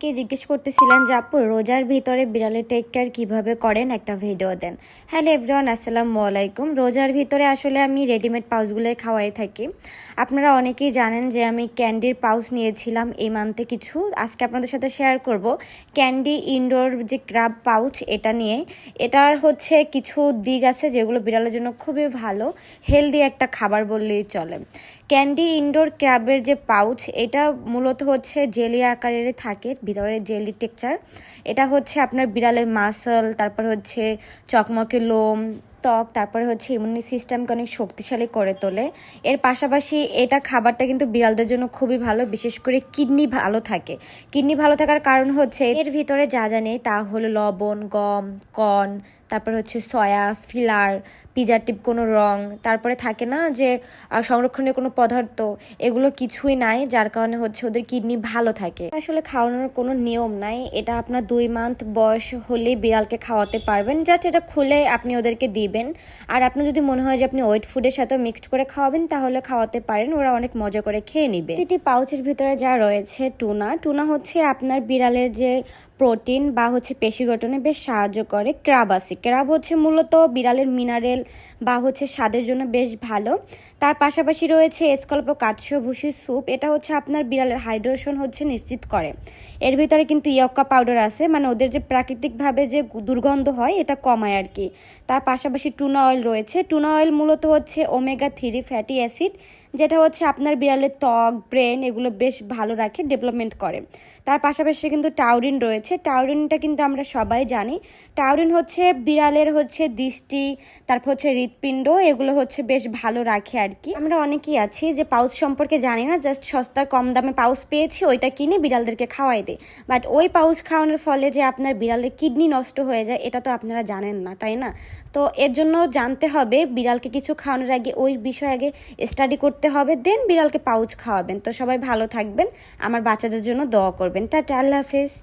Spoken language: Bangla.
অনেকেই জিজ্ঞেস করতেছিলেন যে আপু রোজার ভিতরে বিড়ালের টেক কেয়ার কীভাবে করেন, একটা ভিডিও দেন। হ্যালো এভরিওয়ান, আসসালামু আলাইকুম। রোজার ভিতরে আসলে আমি রেডিমেড পাউচগুলোই খাওয়াই থাকি। আপনারা অনেকেই জানেন যে আমি ক্যান্ডির পাউচ নিয়েছিলাম এই মান্থে কিছু। আজকে আপনাদের সাথে শেয়ার করব ক্যান্ডি ইনডোর যে ক্রাব পাউচ, এটা নিয়ে। এটার হচ্ছে কিছু দিক আছে যেগুলো বিড়ালের জন্য খুবই ভালো, হেলদি একটা খাবার বললেই চলে। ক্যান্ডি ইনডোর ক্র্যাবের যে পাউচ, এটা মূলত হচ্ছে জেলি আকারের থাকে, ভিতরে জেলি টেক্সচার। এটা হচ্ছে আপনার বিড়ালের মাসল, তারপর হচ্ছে চকমকে লোম, ত্বক, তারপরে হচ্ছে ইমিউনি সিস্টেমকে অনেক শক্তিশালী করে তোলে। এর পাশাপাশি এটা খাবারটা কিন্তু বিড়ালদের জন্য খুবই ভালো, বিশেষ করে কিডনি ভালো থাকে। কিডনি ভালো থাকার কারণ হচ্ছে এর ভিতরে যা যা নেই তা হলো লবণ, গম, কর্ন, তারপর হচ্ছে সয়া, ফিলার, প্রিজারটিভ কোনো রং, তারপরে থাকে না যে সংরক্ষণের কোনো পদার্থ, এগুলো কিছুই নাই, যার কারণে হচ্ছে ওদের কিডনি ভালো থাকে। আসলে খাওয়ানোর কোনো নিয়ম নাই, এটা আপনার 2 মান্থ বয়স হলেই বিড়ালকে খাওয়াতে পারবেন। জাস্ট এটা খুলে আপনি ওদেরকে দিবেন। আর আপনার যদি মনে হয় যে আপনি ওয়েট ফুডের সাথেও মিক্সড করে খাওয়াবেন তাহলে খাওয়াতে পারেন, ওরা অনেক মজা করে খেয়ে নিবে। এটি পাউচের ভিতরে যা রয়েছে টুনা হচ্ছে আপনার বিড়ালের যে প্রোটিন বা হচ্ছে পেশি গঠনে বেশ সাহায্য করে। ক্রাব হচ্ছে মূলত বিড়ালের মিনারেল বা হচ্ছে স্বাদের জন্য বেশ ভালো। তার পাশাপাশি রয়েছে স্কল্প কাৎস্য ভুসির স্যুপ, এটা হচ্ছে আপনার বিড়ালের হাইড্রেশন হচ্ছে নিশ্চিত করে। এর ভিতরে কিন্তু ইয়ক্কা পাউডার আছে, মানে ওদের যে প্রাকৃতিকভাবে যে দুর্গন্ধ হয় এটা কমায় আর কি। তার পাশাপাশি টুনা অয়েল রয়েছে। টুনা অয়েল মূলত হচ্ছে ওমেগা 3 ফ্যাটি অ্যাসিড, যেটা হচ্ছে আপনার বিড়ালের ত্বক, ব্রেন এগুলো বেশ ভালো রাখে, ডেভেলপমেন্ট করে। তার পাশাপাশি কিন্তু টাউরিন রয়েছে। টাউরিনটা কিন্তু আমরা সবাই জানি, টাউরিন হচ্ছে বিড়ালের হচ্ছে দৃষ্টি, তারপর হচ্ছে হৃৎপিণ্ড, এগুলো হচ্ছে বেশ ভালো রাখে আর কি। আমরা অনেকেই আছি যে পাউচ সম্পর্কে জানি না, জাস্ট সস্তার কম দামে পাউচ পেয়েছি ওইটা কিনে বিড়ালদেরকে খাওয়াই দেয়। বাট ওই পাউচ খাওয়ানোর ফলে যে আপনার বিড়ালের কিডনি নষ্ট হয়ে যায় এটা তো আপনারা জানেন না, তাই না? তো এর জন্য জানতে হবে বিড়ালকে কিছু খাওয়ানোর আগে ওই বিষয়ে আগে স্টাডি করতে হবে, দেন বিড়ালকে পাউচ খাওয়াবেন। তো সবাই ভালো থাকবেন, আমার বাচ্চাদের জন্য দোয়া করবেন। টাটা, আল্লাহ হাফেজ।